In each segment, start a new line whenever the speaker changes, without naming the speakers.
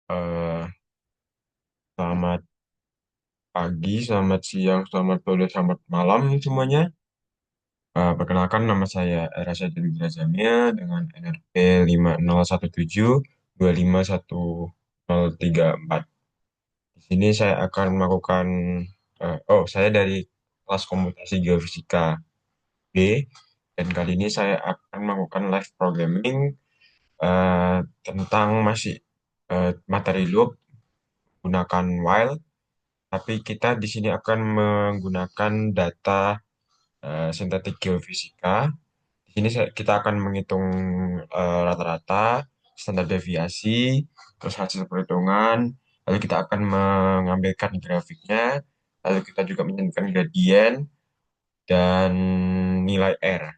Eh, Selamat pagi, selamat siang, selamat sore, selamat malam semuanya. Perkenalkan nama saya Rasa Dwi Jamil dengan NRP 50172511034. Di sini saya akan melakukan, saya dari kelas Komputasi Geofisika B, dan kali ini saya akan melakukan live programming tentang masih materi loop menggunakan while, tapi kita di sini akan menggunakan data sintetik geofisika. Di sini kita akan menghitung rata-rata, standar deviasi, terus hasil perhitungan, lalu kita akan mengambilkan grafiknya, lalu kita juga menentukan gradien dan nilai R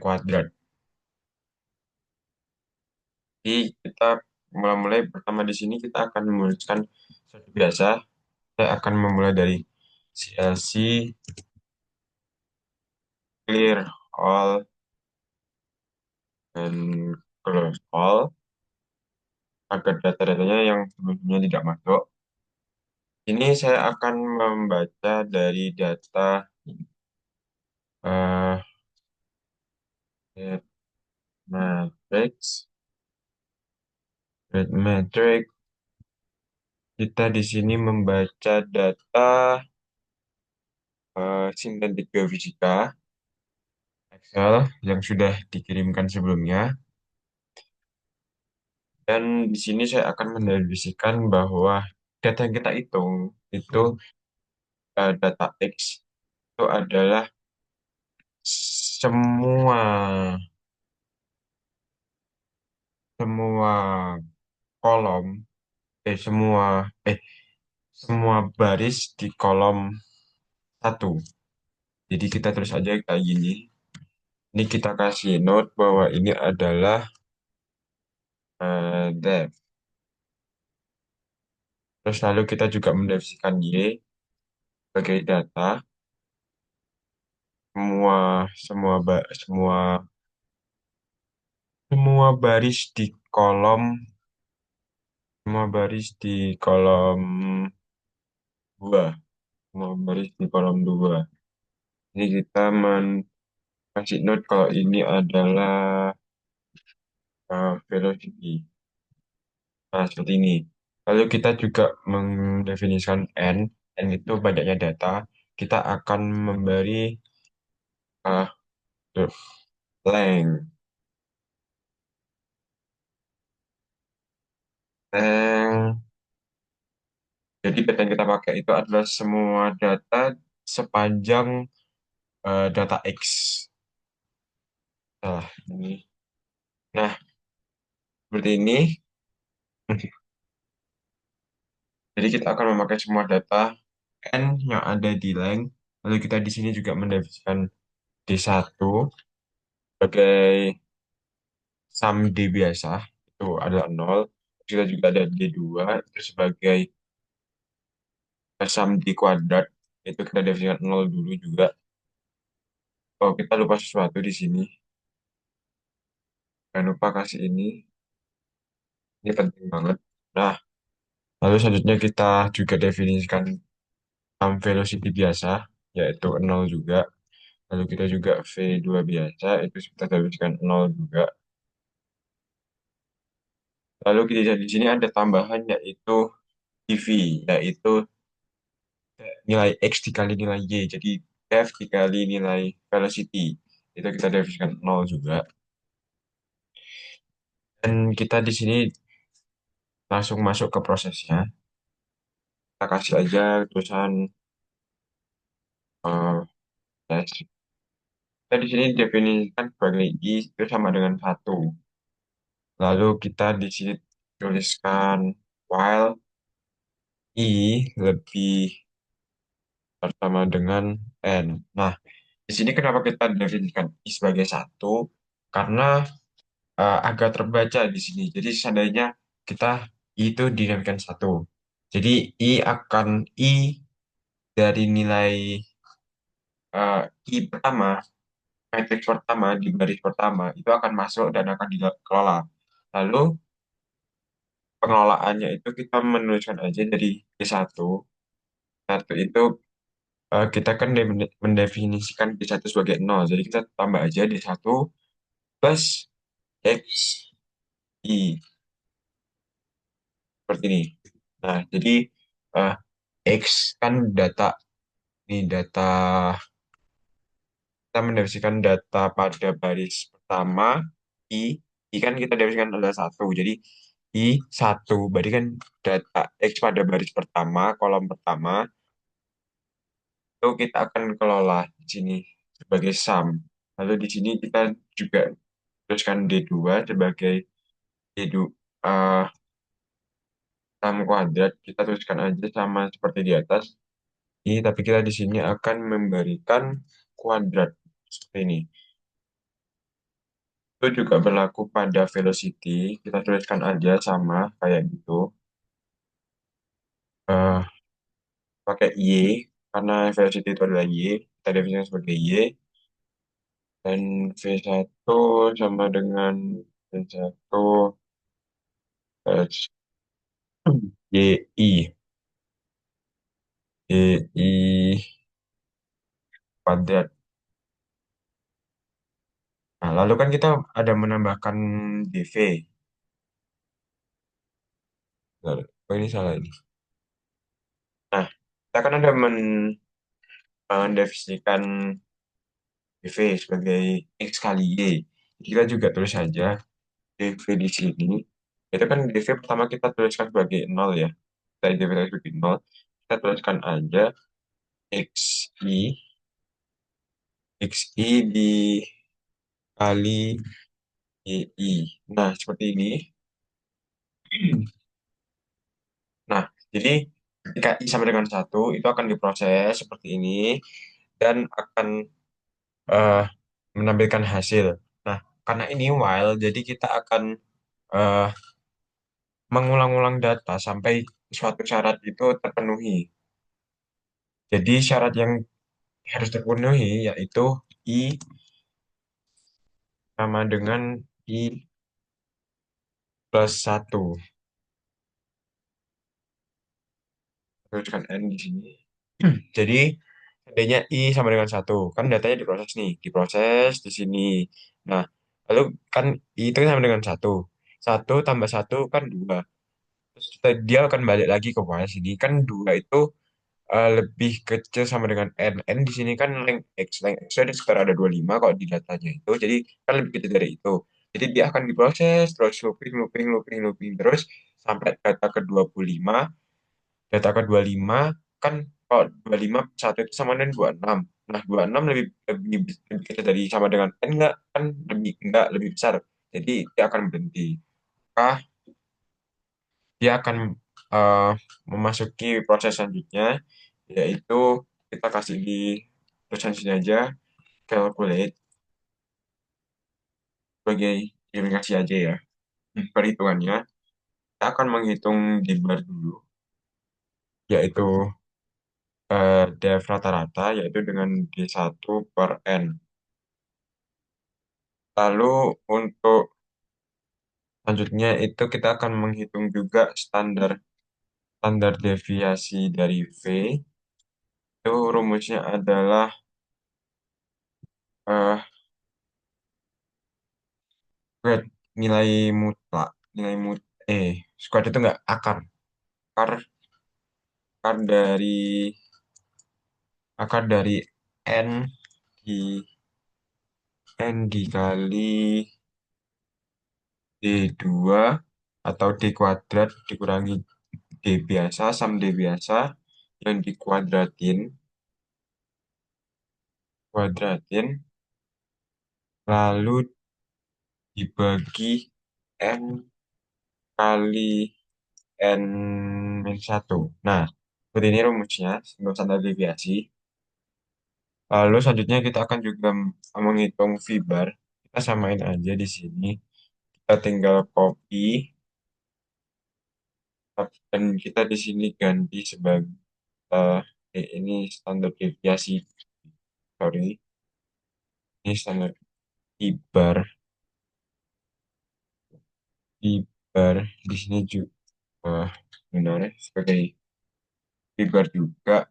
kuadrat. Jadi kita mulai pertama di sini kita akan menuliskan seperti biasa. Saya akan memulai dari CLC clear all dan close all agar data-datanya yang sebelumnya tidak masuk. Ini saya akan membaca dari data eh get matrix, get matrix. Kita di sini membaca data sintetik geofisika Excel yang sudah dikirimkan sebelumnya. Dan di sini saya akan mendefinisikan bahwa data yang kita hitung itu data X itu adalah semua semua kolom eh semua eh semua baris di kolom satu. Jadi kita tulis aja kayak gini. Ini kita kasih note bahwa ini adalah depth. Terus lalu kita juga mendefinisikan Y sebagai data. Semua semua baris di kolom semua baris di kolom 2. Semua baris di kolom 2. Ini kita kasih note kalau ini adalah velocity. Nah, seperti ini. Lalu kita juga mendefinisikan N itu banyaknya data. Kita akan memberi uh, the length. Length. Jadi data yang kita pakai itu adalah semua data sepanjang data X. Nah, ini. Nah, seperti ini. Jadi kita akan memakai semua data N yang ada di length. Lalu kita di sini juga mendefinisikan D1 sebagai sum D biasa. Itu adalah 0. Kita juga ada D2 itu sebagai sum D kuadrat. Itu kita definisikan 0 dulu juga. Oh, kita lupa sesuatu di sini. Jangan lupa kasih ini. Ini penting banget. Nah, lalu selanjutnya kita juga definisikan sum velocity biasa, yaitu 0 juga. Lalu kita juga V2 biasa, itu kita definisikan 0 juga. Lalu kita di sini ada tambahan yaitu dV, yaitu nilai X dikali nilai Y. Jadi depth dikali nilai velocity. Itu kita definisikan 0 juga. Dan kita di sini langsung masuk ke prosesnya. Kita kasih aja tulisan test. Kita di sini definisikan sebagai I itu sama dengan 1. Lalu kita di sini tuliskan while I lebih bersama dengan N. Nah, di sini kenapa kita definisikan I sebagai 1? Karena agak terbaca di sini. Jadi seandainya kita I itu dinamakan 1. Jadi I dari nilai I pertama, matriks pertama di baris pertama itu akan masuk dan akan dikelola. Lalu pengelolaannya itu kita menuliskan aja dari D1. Satu itu kita kan mendefinisikan D1 sebagai nol. Jadi kita tambah aja D1 plus X, I. Seperti ini. Nah, jadi eh, X kan data, ini data, kita mendefinisikan data pada baris pertama, I kan kita definisikan adalah satu. Jadi I1, berarti kan data X pada baris pertama, kolom pertama, itu kita akan kelola di sini sebagai sum. Lalu di sini kita juga teruskan D2 sebagai D2 sum kuadrat. Kita teruskan aja sama seperti di atas. Ini, tapi kita di sini akan memberikan kuadrat seperti ini. Itu juga berlaku pada velocity. Kita tuliskan aja sama kayak gitu. Eh, pakai Y, karena velocity itu adalah Y. Kita definisikan sebagai Y. Dan V1 sama dengan V1 YI. YI kuadrat. Nah, lalu kan kita ada menambahkan DV. Bentar, oh ini salah ini. Nah, kita kan ada mendefinisikan DV sebagai X kali Y. Kita juga tulis saja DV di sini. Itu kan DV pertama kita tuliskan sebagai nol ya. Kita identifikasi sebagai nol. Kita tuliskan aja XI. XI dikali YI. Nah, seperti ini. Nah, jadi ketika I sama dengan satu, itu akan diproses seperti ini dan akan eh, menampilkan hasil. Nah, karena ini while, jadi kita akan eh, mengulang-ulang data sampai suatu syarat itu terpenuhi. Jadi syarat yang harus terpenuhi yaitu I sama dengan I plus satu. Teruskan N di sini. Jadi seandainya I sama dengan satu, kan datanya diproses nih, diproses di sini. Nah, lalu kan I itu sama dengan satu, satu tambah satu kan dua. Terus dia akan balik lagi ke Y sini, kan dua itu lebih kecil sama dengan N. N di sini kan length X ada sekitar ada 25 kalau di datanya itu, jadi kan lebih kecil dari itu. Jadi dia akan diproses terus looping, looping, looping, looping terus sampai data ke 25. Data ke 25 kan kalau 25 satu itu sama dengan 26. Nah, 26 lebih kecil dari sama dengan N enggak? Kan enggak, lebih besar. Jadi dia akan berhenti. Maka dia akan eh, memasuki proses selanjutnya, yaitu kita kasih di tulisan sini aja, calculate, sebagai indikasi aja ya. Perhitungannya, kita akan menghitung di bar dulu, yaitu def rata-rata, yaitu dengan D1 per N. Lalu untuk selanjutnya itu kita akan menghitung juga standar standar deviasi dari V. Itu rumusnya adalah eh squared, nilai mutlak, nilai squared itu enggak akar. Akar akar dari N di N dikali D2 atau D kuadrat dikurangi D biasa, sam D biasa yang kuadratin, lalu dibagi N kali N min 1. Nah, seperti ini rumusnya untuk standar deviasi. Lalu selanjutnya kita akan juga menghitung V bar. Kita samain aja di sini. Kita tinggal copy dan kita di sini ganti sebagai ini standar deviasi. Sorry, ini standar V bar. V bar di sini juga. eh sebenarnya sebagai fiber juga,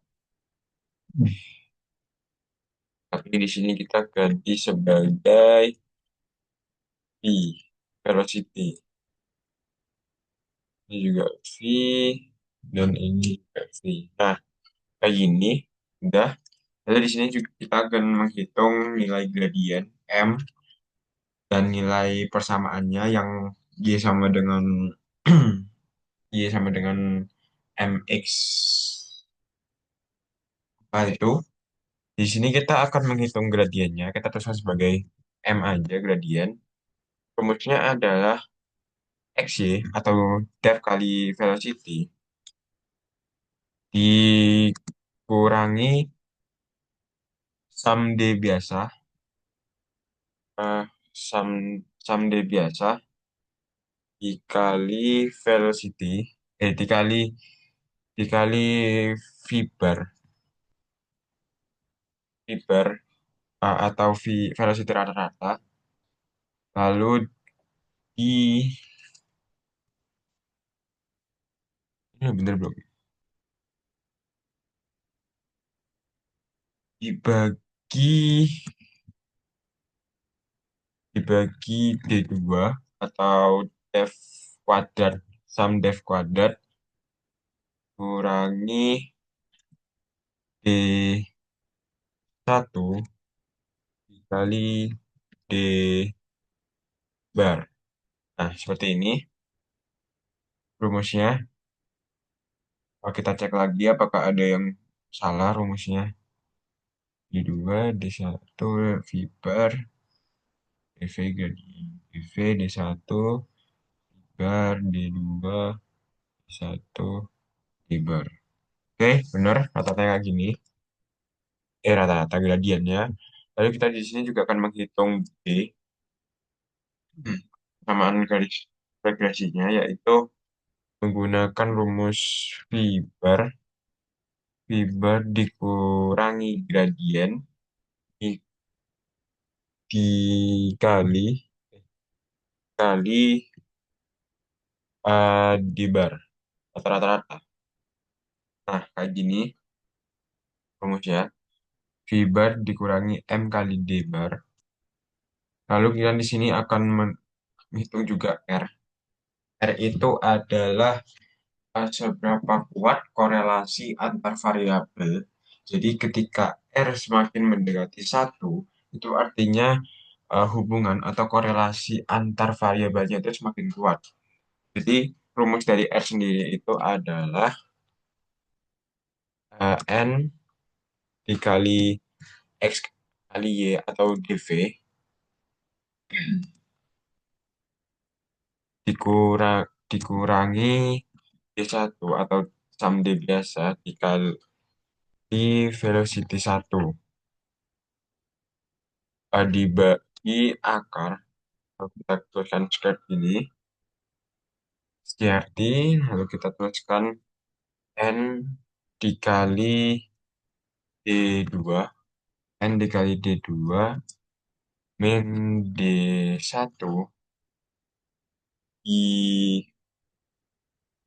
tapi di sini kita ganti sebagai V, velocity. Ini juga V, dan ini juga V. Nah, kayak gini, udah. Lalu di sini juga kita akan menghitung nilai gradien M dan nilai persamaannya yang Y sama dengan Y sama dengan MX. Nah, itu. Di sini kita akan menghitung gradiennya. Kita tuliskan sebagai M aja gradien. Rumusnya adalah XY atau depth kali velocity dikurangi sum D biasa, eh, sum, sum D biasa dikali velocity, dikali fiber, fiber atau velocity rata-rata, lalu di ini bener belum? Dibagi dibagi D2 atau def kuadrat, sum def kuadrat kurangi D1 dikali D bar. Nah, seperti ini rumusnya. Kalau kita cek lagi apakah ada yang salah rumusnya. D2, D1, V bar, DV, DV, D1, bar, D2, D1, D bar. Oke, benar. Rata-rata kayak gini. Rata-rata gradiennya. Lalu kita di sini juga akan menghitung D, samaan garis regresinya, yaitu menggunakan rumus fiber, fiber dikurangi gradien dikali kali D bar atau rata-rata. Nah, kayak gini rumusnya. V bar dikurangi M kali D bar. Lalu kita di sini akan menghitung juga R. R itu adalah seberapa kuat korelasi antar variabel. Jadi ketika R semakin mendekati satu, itu artinya hubungan atau korelasi antar variabelnya itu semakin kuat. Jadi rumus dari R sendiri itu adalah N dikali X kali Y atau DV dikurangi D1 atau sum D biasa dikali velocity 1 dibagi akar. Kalau kita tuliskan square ini CRT, lalu kita tuliskan N dikali D2, N dikali D2 min D1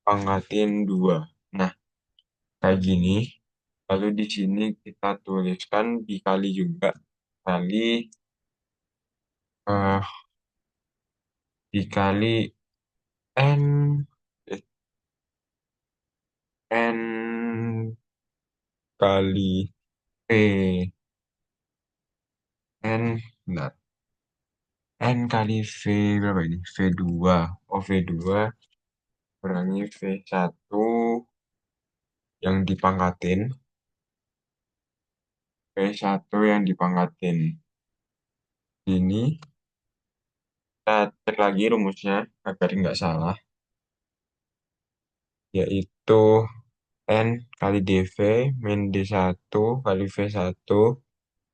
dipangkatin 2. Nah, kayak gini. Lalu di sini kita tuliskan dikali juga kali eh, dikali N eh, N kali V N bentar. N kali V berapa ini? V2. Oh, V2 kurangi V1 yang dipangkatin. V1 yang dipangkatin. Ini kita cek lagi rumusnya agar nggak salah. Yaitu N kali DV min D1 kali V1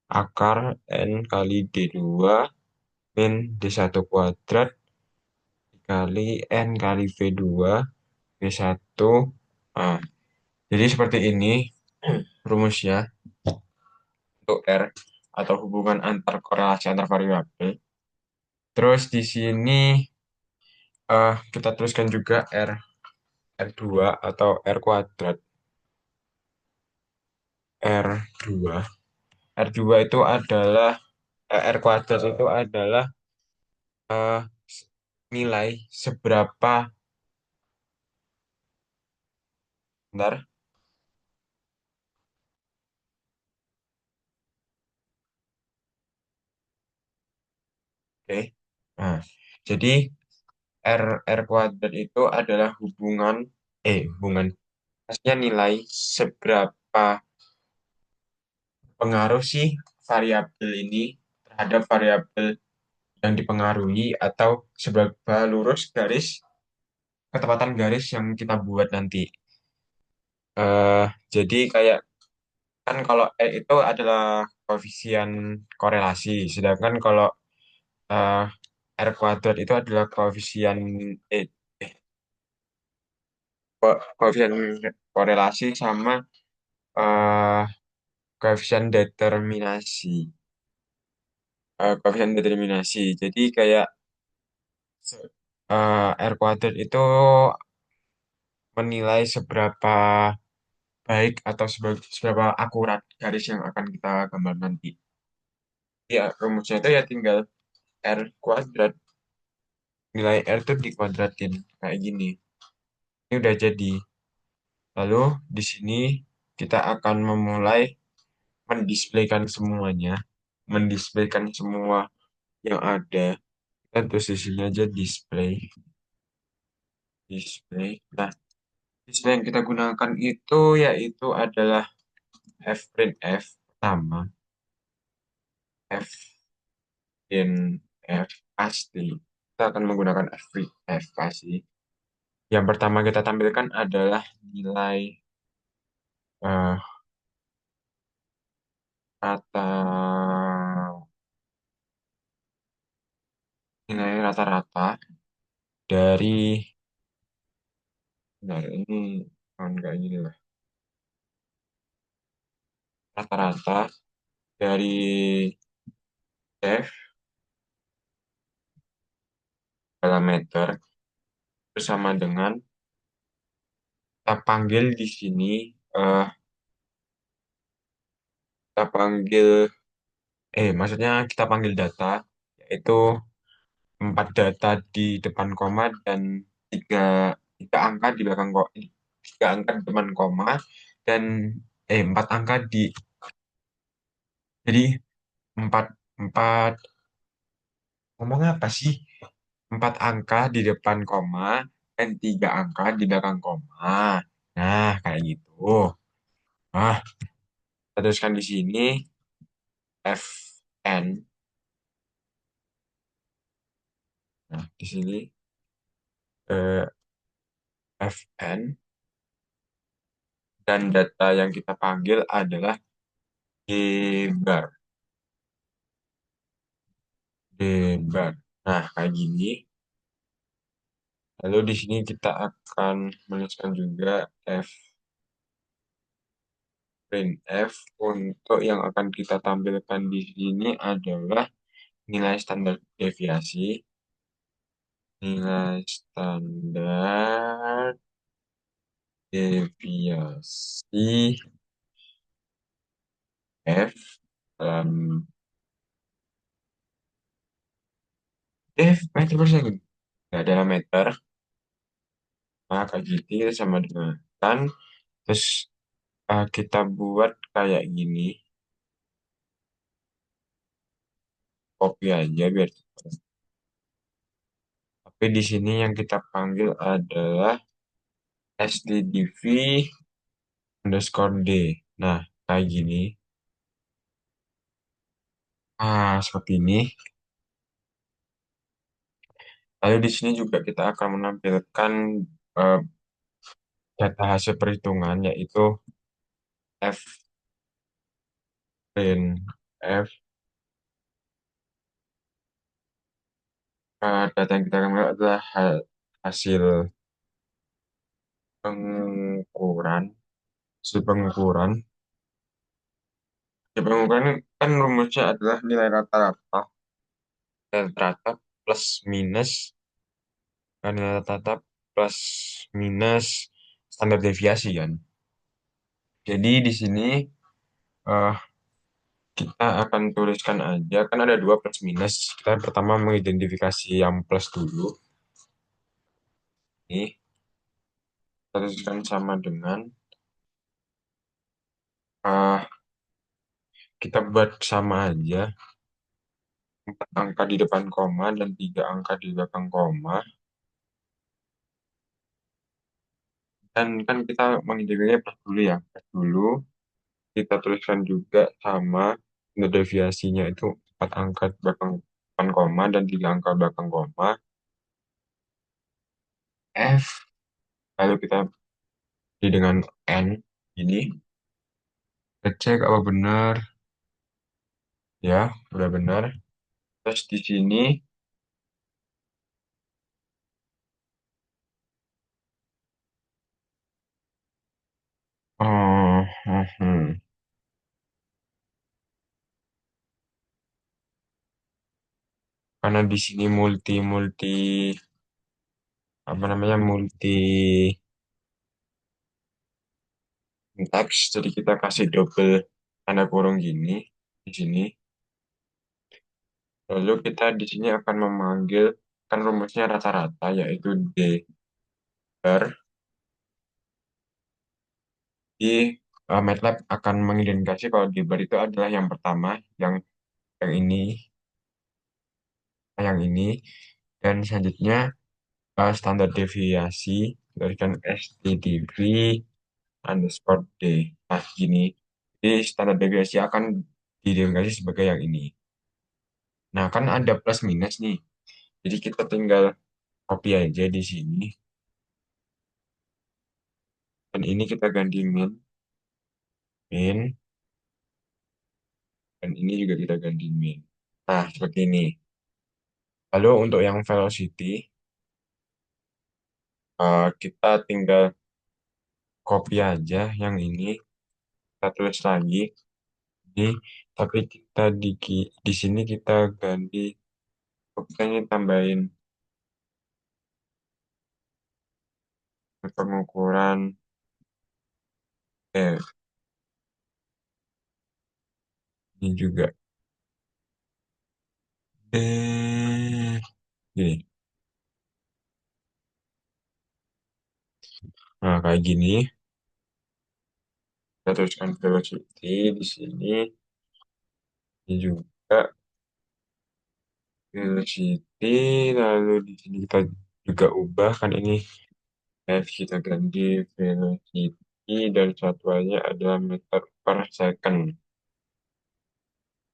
akar N kali D2 min D1 kuadrat dikali N kali V2 V1. Nah, jadi seperti ini rumusnya untuk R atau hubungan antar korelasi antar variabel. Terus di sini kita tuliskan juga R R2 atau R kuadrat. R2. R2 itu adalah R kuadrat itu adalah eh, nilai seberapa, bentar, oke. Nah, jadi R kuadrat itu adalah hubungan, maksudnya nilai seberapa pengaruh sih variabel ini terhadap variabel yang dipengaruhi atau seberapa lurus garis ketepatan garis yang kita buat nanti. eh jadi kayak kan kalau itu adalah koefisien korelasi, sedangkan kalau eh, R kuadrat itu adalah eh, eh, koefisien korelasi sama eh, koefisien determinasi. Koefisien determinasi. Jadi kayak R kuadrat itu menilai seberapa baik atau seberapa akurat garis yang akan kita gambar nanti. Ya, rumusnya itu ya tinggal R kuadrat. Nilai R itu dikuadratin kayak gini. Ini udah jadi. Lalu di sini kita akan memulai mendisplaykan semuanya. Mendisplaykan semua yang ada. Kita terus di sini aja display. Display. Nah, display yang kita gunakan itu yaitu adalah fprintf pertama. Fprintf pasti. Kita akan menggunakan fprintf pasti. Yang pertama kita tampilkan adalah nilai eh, rata nilai rata-rata dari, nah ini enggak gini lah, rata-rata dari def dalam meter bersama dengan kita panggil di sini eh kita panggil maksudnya kita panggil data yaitu 4 data di depan koma dan tiga tiga angka di belakang koma, 3 angka di depan koma dan 4 angka di, jadi empat empat ngomong apa sih, 4 angka di depan koma dan 3 angka di belakang koma. Nah, kayak gitu. Nah, kita teruskan di sini fn. Nah, di sini eh, fn dan data yang kita panggil adalah g bar. G bar. Nah, kayak gini. Lalu di sini kita akan menuliskan juga f printf. Untuk yang akan kita tampilkan di sini adalah nilai standar deviasi. Nilai standar deviasi F dalam meter per second. Nggak dalam meter, maka gitu sama dengan kan. Terus kita buat kayak gini. Copy aja biar cepet. Tapi di sini yang kita panggil adalah sddv underscore d. Nah, kayak gini. Seperti ini. Lalu di sini juga kita akan menampilkan eh, data hasil perhitungan yaitu f print f. Data yang kita ambil adalah hasil pengukuran, hasil pengukuran. Hasil pengukuran ini kan rumusnya adalah nilai rata-rata, nilai rata plus minus, nilai rata-rata plus minus standar deviasi kan. Jadi di sini eh, kita akan tuliskan aja, kan ada dua plus minus. Kita pertama mengidentifikasi yang plus dulu. Ini kita tuliskan sama dengan eh, kita buat sama aja empat angka di depan koma dan tiga angka di belakang koma. Dan kan kita mengidentifikasinya plus dulu ya, plus dulu. Kita tuliskan juga sama nilai deviasinya itu 4 angka belakang depan koma dan 3 angka belakang koma. F, lalu kita di dengan N ini. Kita cek apa benar. Ya, udah benar. Terus di sini, oh, karena di sini multi apa namanya multi teks, jadi kita kasih double tanda kurung gini di sini. Lalu kita di sini akan memanggil kan rumusnya rata-rata yaitu D bar. Di MATLAB akan mengidentifikasi kalau D bar itu adalah yang pertama, yang ini, yang ini, dan selanjutnya standar deviasi berikan STDV underscore D. Nah, gini. Jadi standar deviasi akan diidentifikasi sebagai yang ini. Nah, kan ada plus minus nih. Jadi kita tinggal copy aja di sini. Dan ini kita ganti min, dan ini juga kita ganti min. Nah, seperti ini. Lalu untuk yang velocity, kita tinggal copy aja yang ini. Kita tulis lagi. Ini, tapi kita di sini kita ganti, kita ini tambahin pengukuran ini juga. Gini. Nah, kayak gini. Kita tuliskan velocity di sini. Ini juga velocity. Lalu di sini kita juga ubah kan ini F kita ganti velocity dan satuannya adalah meter per second.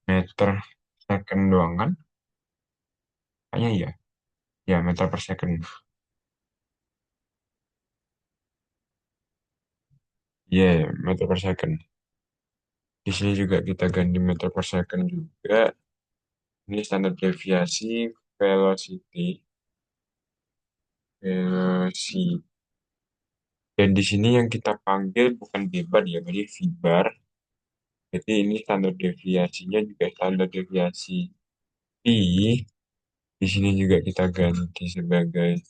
Meter second doang kan? Kayaknya iya. Ya, meter per second. Iya, meter per second. Di sini juga kita ganti meter per second juga. Ini standar deviasi velocity. Velocity. Dan di sini yang kita panggil bukan V-bar ya, jadi V-bar. Jadi ini standar deviasinya juga standar deviasi V. Di sini juga kita ganti sebagai,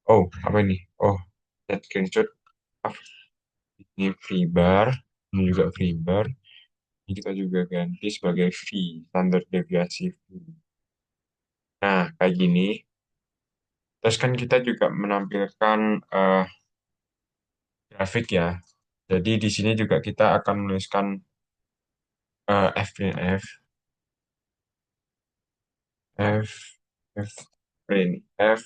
oh, apa ini? Oh, set screenshot. Maaf. Ini V-bar. Ini juga V-bar. Ini kita juga ganti sebagai V, standar deviasi V. Nah, kayak gini. Terus kan kita juga menampilkan eh, grafik ya. Jadi di sini juga kita akan menuliskan F print F print F.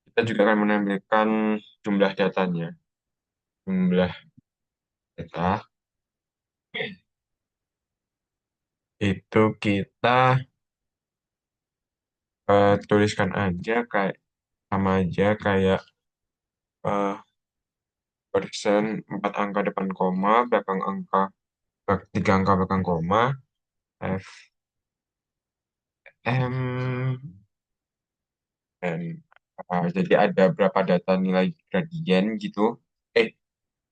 Kita juga akan menampilkan jumlah datanya. Jumlah data itu kita tuliskan aja kayak sama aja kayak eh, persen 4 angka depan koma, belakang angka 3 angka belakang koma, F M N. Jadi ada berapa data nilai gradien gitu. Eh,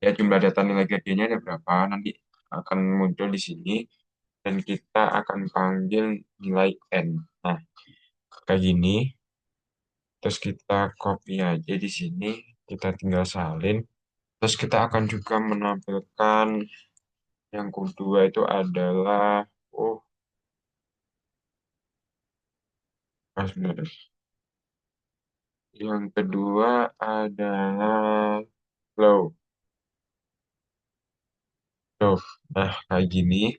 ya jumlah data nilai gradiennya ada berapa nanti akan muncul di sini dan kita akan panggil nilai n. Nah, kayak gini. Terus kita copy aja di sini, kita tinggal salin. Terus kita akan juga menampilkan yang kedua itu adalah, oh, sebentar. Yang kedua adalah flow. Flow. Nah, kayak gini.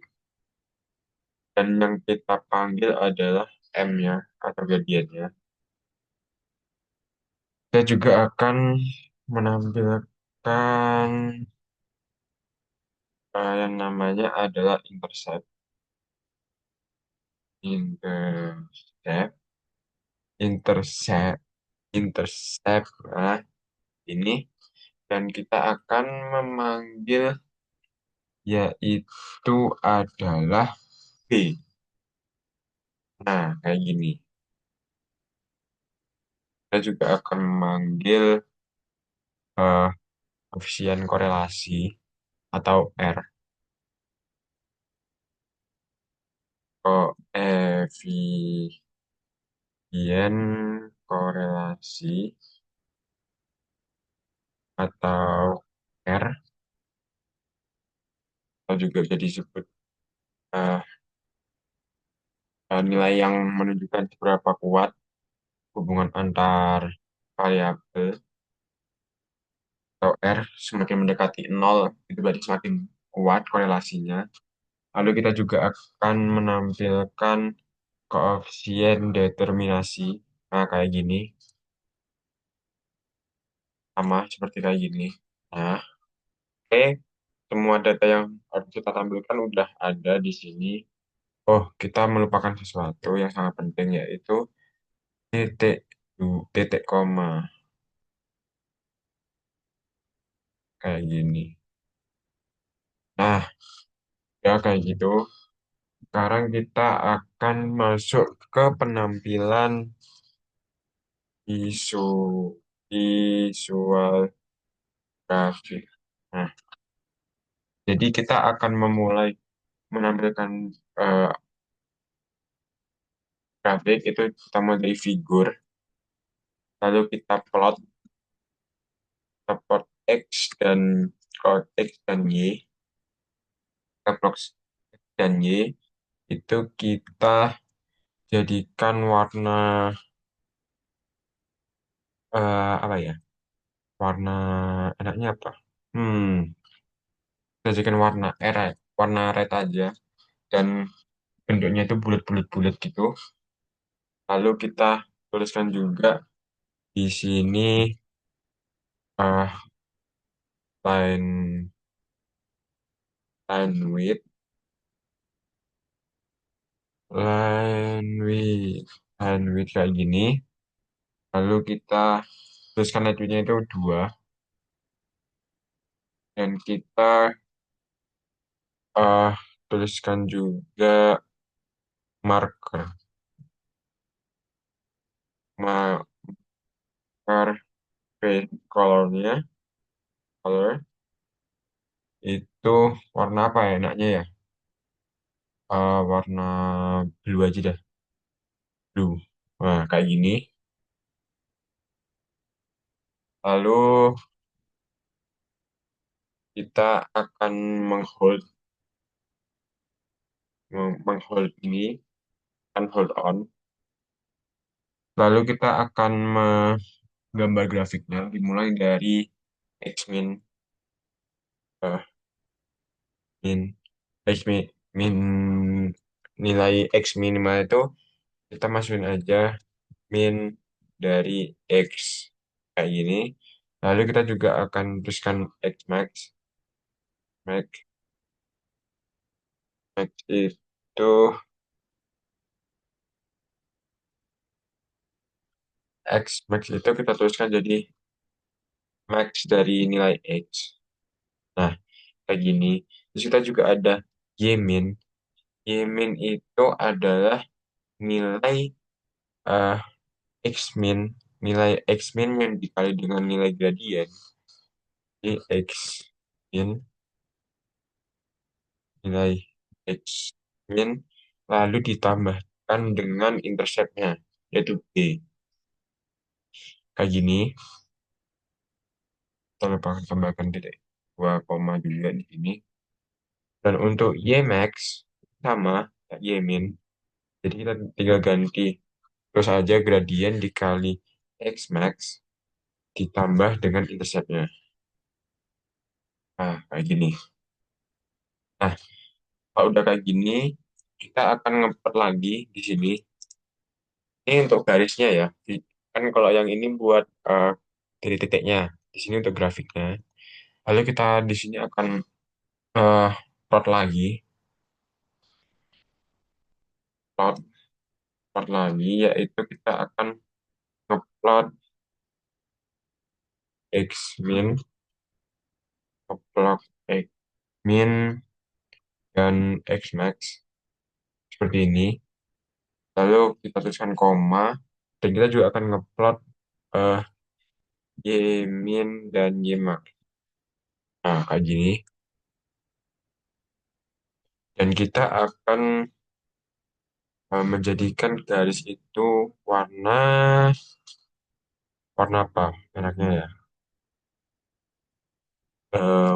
Dan yang kita panggil adalah M-nya atau gradientnya. Kita juga akan menampilkan yang namanya adalah intercept. Intercept. Intercept. Intercept. Nah, ini. Dan kita akan memanggil yaitu adalah B. Nah, kayak gini. Kita juga akan memanggil eh, koefisien korelasi atau R. Koefisien korelasi atau R, atau juga bisa disebut eh, nilai yang menunjukkan seberapa kuat hubungan antar variabel atau R semakin mendekati nol, itu berarti semakin kuat korelasinya. Lalu kita juga akan menampilkan koefisien determinasi. Nah, kayak gini. Sama seperti kayak gini. Nah, oke. Semua data yang harus kita tampilkan udah ada di sini. Oh, kita melupakan sesuatu yang sangat penting yaitu titik, titik koma. Kayak gini. Nah, ya kayak gitu. Sekarang kita akan masuk ke penampilan isu visual grafik. Nah, jadi kita akan memulai menampilkan eh, grafik itu kita mulai dari figur, lalu kita plot X dan X dan Y, kita plot X dan Y itu kita jadikan warna apa ya? Warna enaknya apa? Hmm, kita jadikan warna red aja dan bentuknya itu bulat-bulat-bulat gitu. Lalu kita tuliskan juga di sini uh, line line width, line width, line width kayak gini. Lalu kita tuliskan line width-nya itu 2 dan kita uh, tuliskan juga marker, marker colornya, color itu warna apa ya enaknya ya? Warna blue aja dah, blue. Nah, kayak gini. Lalu kita akan menghold menghold ini, kan hold on. Lalu kita akan menggambar grafiknya dimulai dari X min eh, min X min nilai X minimal itu kita masukin aja min dari X kayak gini. Lalu kita juga akan tuliskan X max. Max itu X max itu kita tuliskan jadi max dari nilai X. Nah, kayak gini. Terus kita juga ada Y min. Y min itu adalah nilai eh, X min. Nilai X min yang dikali dengan nilai gradien. Jadi X min, nilai X min, lalu ditambahkan dengan interceptnya, yaitu B. kayak gini. Kita lupa tambahkan titik 2 koma juga di sini. Dan untuk Y-max sama kayak Y-min. Jadi kita tinggal ganti terus aja gradien dikali X-max ditambah dengan interceptnya. Nah, kayak gini. Nah, kalau udah kayak gini, kita akan ngeper lagi di sini. Ini untuk garisnya ya. Kan kalau yang ini buat dari titiknya. Di sini untuk grafiknya. Lalu kita di sini akan eh, plot lagi. Plot, plot lagi, yaitu kita akan ngeplot X min, ngeplot X min, dan X max. Seperti ini. Lalu kita tuliskan koma. Dan kita juga akan ngeplot eh, Y min dan Y max. Nah, kayak gini. Dan kita akan menjadikan garis itu warna warna apa enaknya ya?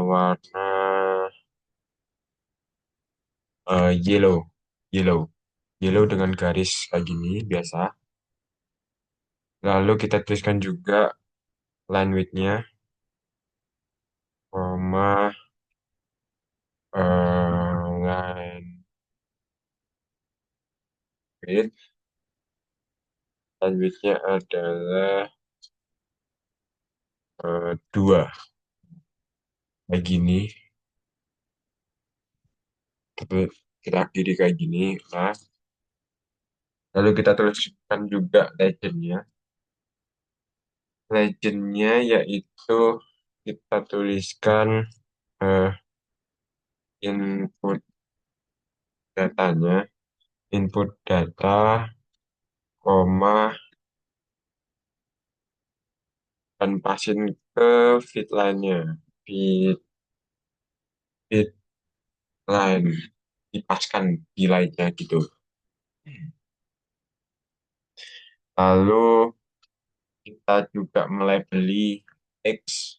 Warna yellow, yellow, yellow dengan garis kayak gini biasa. Lalu kita tuliskan juga line width-nya, koma line width, line width-nya adalah 2 kayak gini. Tapi kita akhiri kayak gini. Nah, lalu kita tuliskan juga legend-nya. Legend-nya yaitu kita tuliskan eh, input datanya, input data, koma, dan pasin ke feed line-nya. Feed, feed line. Dipaskan di line-nya gitu. Lalu kita juga melabeli X,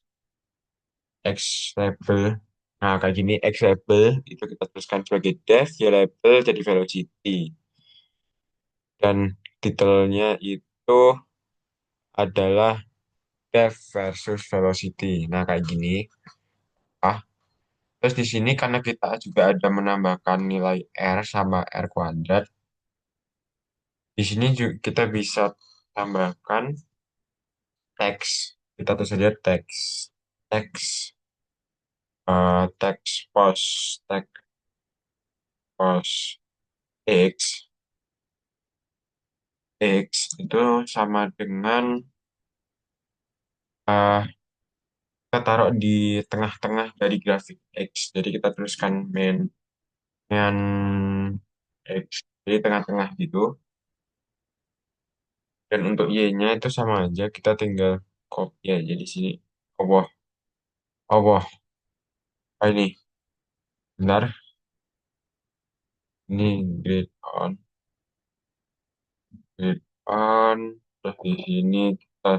X label. Nah, kayak gini X label itu kita tuliskan sebagai depth, Y label jadi velocity. Dan detailnya itu adalah depth versus velocity. Nah, kayak gini. Ah, terus di sini karena kita juga ada menambahkan nilai R sama R kuadrat, di sini juga kita bisa tambahkan teks. Kita tulis saja teks. Teks, teks pos, teks pos X. X itu sama dengan eh, kita taruh di tengah-tengah dari grafik X. Jadi kita tuliskan main X. Jadi tengah-tengah gitu. Dan untuk Y-nya itu sama aja. Kita tinggal copy aja di sini. Allah, Allah. Ah, ini, benar. Ini grade on, grade on. Terus di sini kita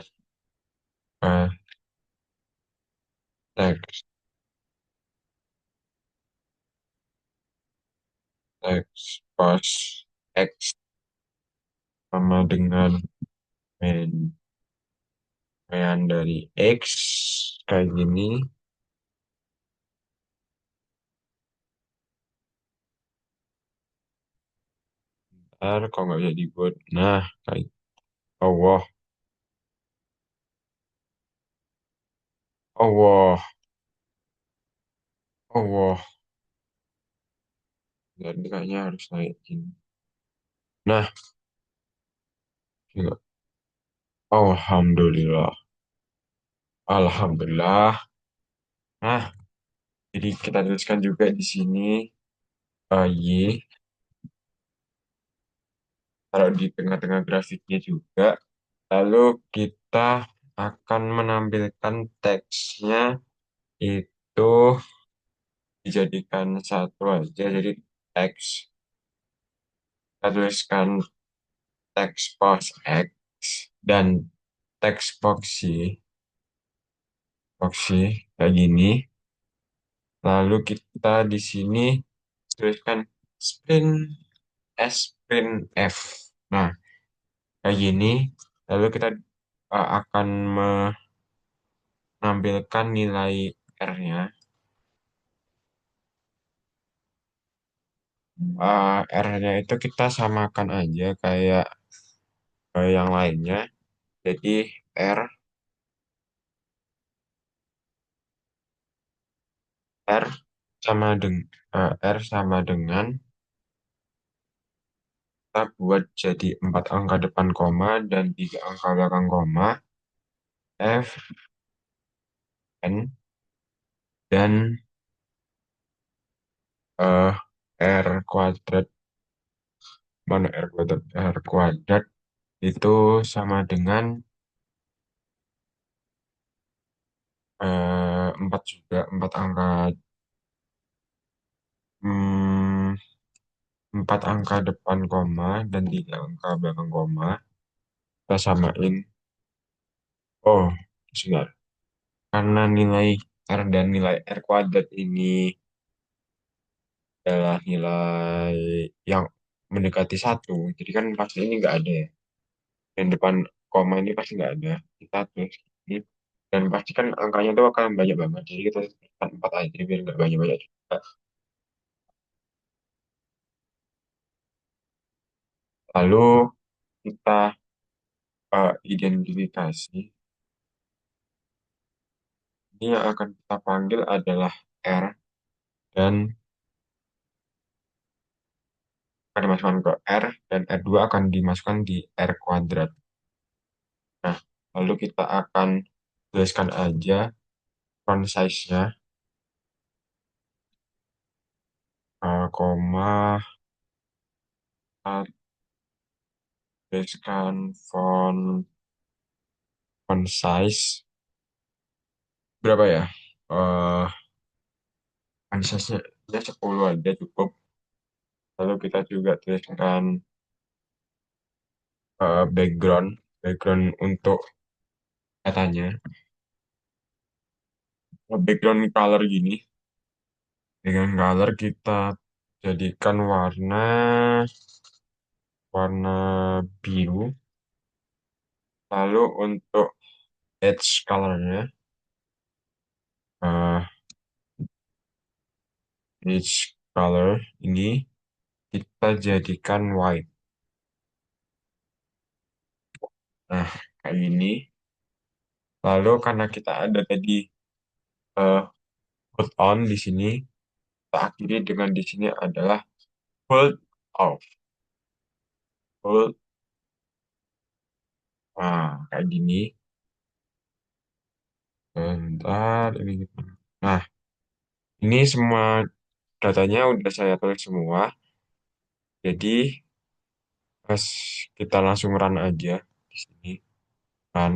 eh, teks, teks pas X sama dengan main, main dari X kayak gini. Ntar kalau nggak bisa dibuat. Nah, kayak Allah, Allah, Allah. Jadi kayaknya harus naikin. Nah, gila. Alhamdulillah. Alhamdulillah. Nah, jadi kita tuliskan juga di sini Y, taruh di tengah-tengah grafiknya juga. Lalu kita akan menampilkan teksnya itu dijadikan satu aja. Jadi teks, kita tuliskan teks pos X dan Text box sih kayak gini. Lalu kita di sini tuliskan sprint S, sprint F. Nah, kayak gini. Lalu kita akan menampilkan nilai R-nya. R-nya itu kita samakan aja kayak yang lainnya. Jadi R, R R sama dengan kita buat jadi 4 angka depan koma dan 3 angka belakang koma F N dan eh, R kuadrat, mana R kuadrat itu sama dengan 4 juga, 4 angka, hmm, 4 angka depan koma dan 3 angka belakang koma kita samain. Oh, sebentar. Karena nilai R dan nilai R kuadrat ini adalah nilai yang mendekati 1, jadi kan pasti ini nggak ada ya. Yang depan koma ini pasti nggak ada. Kita tulis ini. Dan pasti kan angkanya itu akan banyak banget. Jadi kita tuliskan 4 aja biar nggak banyak-banyak juga. Lalu kita identifikasi. Ini yang akan kita panggil adalah R dan akan dimasukkan ke R dan R2 akan dimasukkan di R kuadrat. Nah, lalu kita akan tuliskan aja font size-nya, koma, tuliskan font size berapa ya? Eh font size-nya ya 10 aja cukup. Lalu kita juga tuliskan background untuk katanya. Background color gini. Dengan color kita jadikan warna warna biru. Lalu untuk edge colornya, eh edge color ini kita jadikan white. Nah, kayak gini. Lalu karena kita ada tadi eh hold on di sini, kita akhiri dengan di sini adalah hold off. Hold, kayak gini. Bentar, ini. Nah, ini semua datanya udah saya tulis semua. Jadi, pas kita langsung run aja di sini. Run.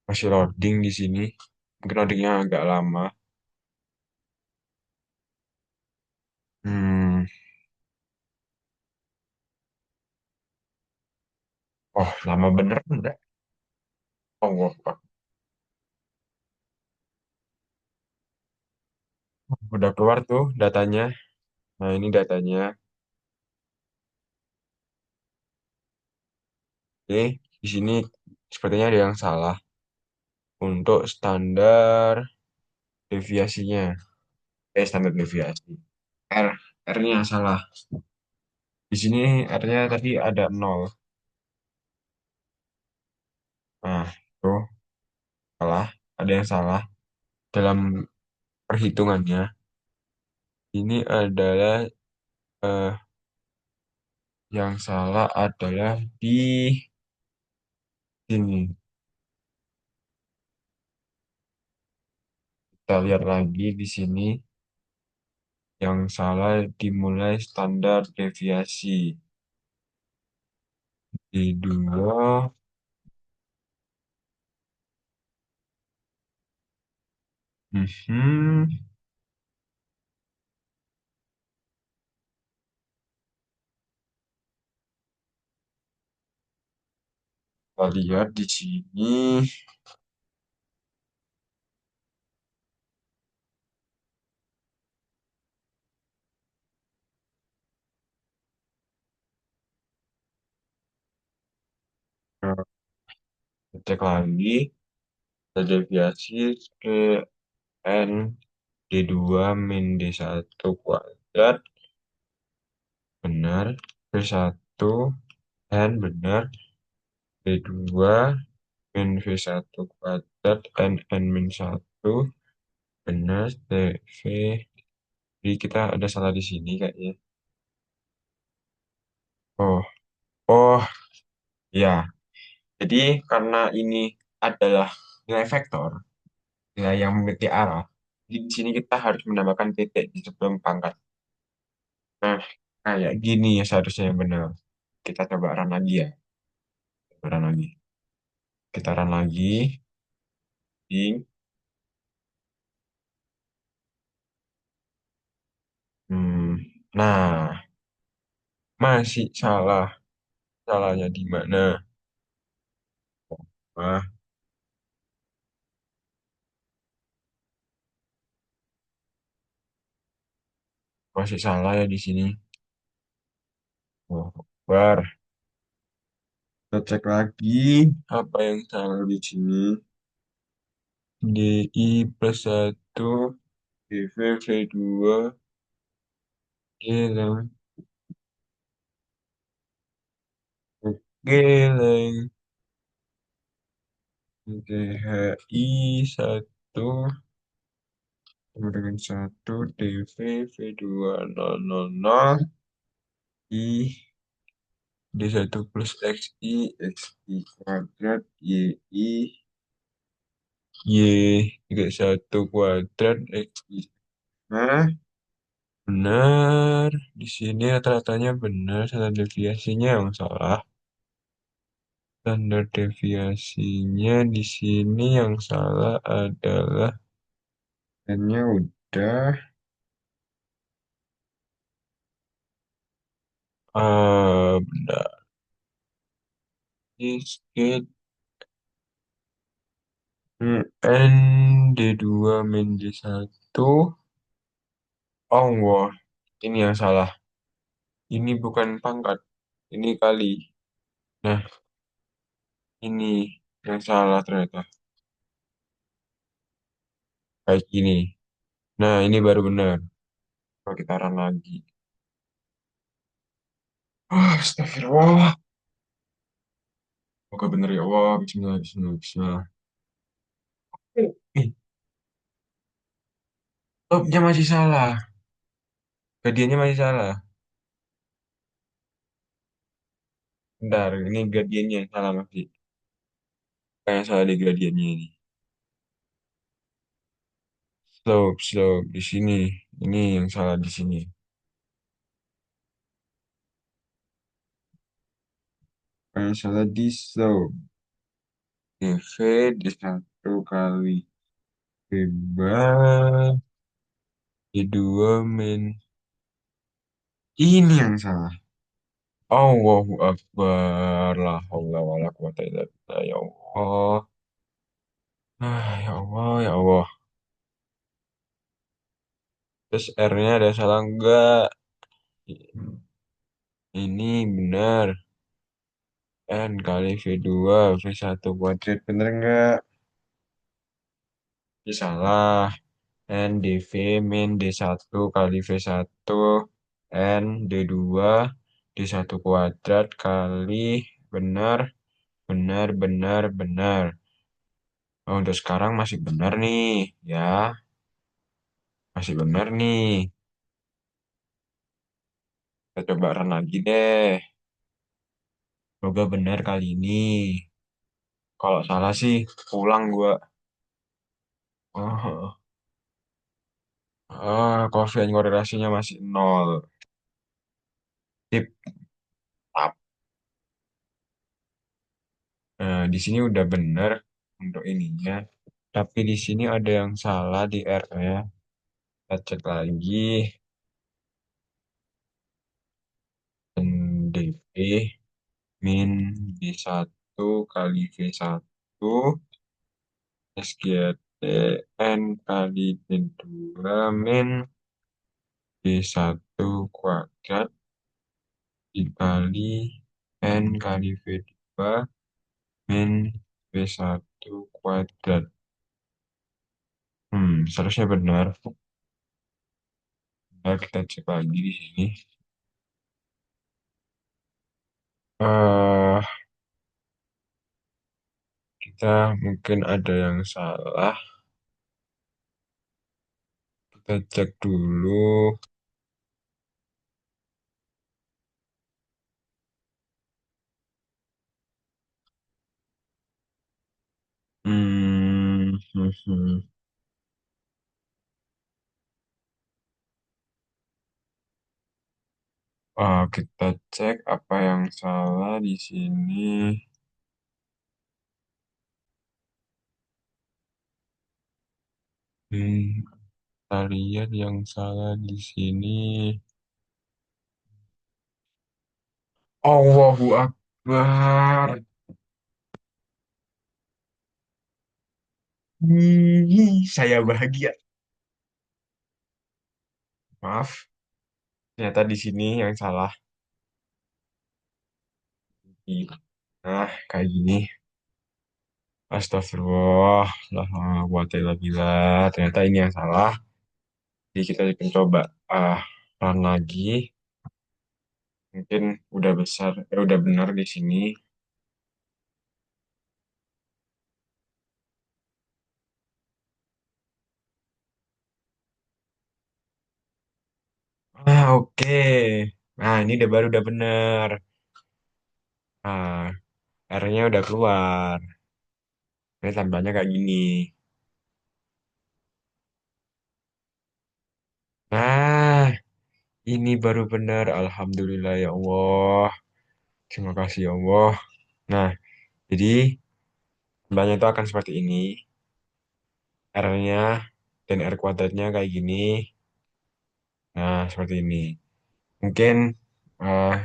Masih loading di sini. Mungkin loadingnya agak lama. Hmm. Oh, lama bener enggak? Oh, udah keluar tuh datanya. Nah, ini datanya. Oke, di sini sepertinya ada yang salah untuk standar deviasinya. Standar deviasi. R, R-nya yang salah. Di sini R-nya tadi ada 0. Nah, tuh salah. Ada yang salah dalam perhitungannya. Ini adalah eh, yang salah adalah di sini. Kita lihat lagi di sini. Yang salah dimulai standar deviasi. Di dua. Mhm. Kita lihat di sini. Nah, kita cek lagi. Kita deviasi ke N D2 min D1 kuadrat. Benar. V1 N benar. D2 min V1 kuadrat N min 1 benar. TV. Jadi kita ada salah di sini kayaknya. Oh, oh ya. Jadi karena ini adalah nilai vektor, nilai yang memiliki arah, jadi di sini kita harus menambahkan titik di sebelum pangkat. Nah, kayak gini ya seharusnya yang benar. Kita coba run lagi ya. Coba run lagi. Kita run lagi. Ding. Hmm. Nah, masih salah. Salahnya di mana? Wah, masih salah ya di sini. Oh, bar. Kita cek lagi apa yang salah di sini. DI plus 1, DV V2, Geleng, Geleng, GHI 1 sama dengan 1, DV V2 000, I, D1 plus XI kuadrat, YI, Y31 kuadrat, XI. Nah, benar. Di sini rata-ratanya benar, standar deviasinya yang salah. Standar deviasinya di sini yang salah adalah n-nya udah benar. Disket n D2 min D1. Oh, wah. Ini yang salah. Ini bukan pangkat. Ini kali. Nah, ini yang salah ternyata. Kayak gini. Nah, ini baru benar. Kalau kita run lagi. Astagfirullah. Semoga benar ya Allah. Bismillah, bismillah, bismillah. Ih, stopnya masih salah. Gradiennya masih salah. Bentar, ini gradiennya yang salah masih. Kayak salah di gradiennya ini. Slope, slope. Di sini. Ini yang salah di sini. Kayak salah di slope. DV D1 kali bebas. D2 min. Ini yang salah. Allahu Akbar. La haula wa la quwata illa billah. Ya Allah. Ya Allah, ya Allah. Terus R-nya ada salah enggak? Ini benar. N kali V2 V1 kuadrat bener enggak? Ini salah. N dV min D1 kali V1 N D2 D1 kuadrat kali benar benar benar benar. Oh, untuk sekarang masih benar nih ya. Masih benar nih. Kita coba run lagi deh. Semoga benar kali ini. Kalau salah sih pulang gua. Oh, koefisien korelasinya masih nol. Tip. Tap. Nah, di sini udah benar untuk ininya. Tapi di sini ada yang salah di R-nya. Kita cek lagi. NDP min B1. kali V1 SGT N kali V2 min V1 kuadrat dikali N kali V2 min V1 kuadrat. Seharusnya benar. Nah, kita cek lagi di sini. eh Kita mungkin ada yang salah. Kita cek dulu. Hmm, hmm, hmm. Kita cek apa yang salah di sini. Hmm, kita lihat yang salah di sini. Allahu Akbar. Saya bahagia. Maaf, ternyata di sini yang salah. Nah, kayak gini. Astagfirullah. Wa ta'ala billah. Ternyata ini yang salah. Jadi kita akan coba run lagi. Mungkin udah besar, udah benar di sini. Oke. Nah, ini udah baru udah benar. Nah, R-nya udah keluar. Ini tambahnya kayak gini. Nah, ini baru benar. Alhamdulillah ya Allah. Terima kasih ya Allah. Nah, jadi tambahnya itu akan seperti ini. R-nya dan R kuadratnya kayak gini. Nah, seperti ini. Mungkin eh,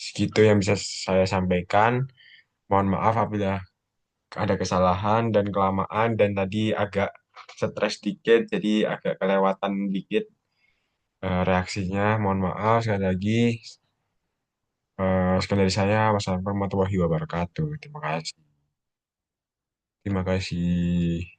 segitu yang bisa saya sampaikan. Mohon maaf apabila ada kesalahan dan kelamaan dan tadi agak stres dikit, jadi agak kelewatan dikit reaksinya. Mohon maaf sekali lagi. Sekali dari saya, wassalamualaikum warahmatullahi wabarakatuh. Terima kasih. Terima kasih.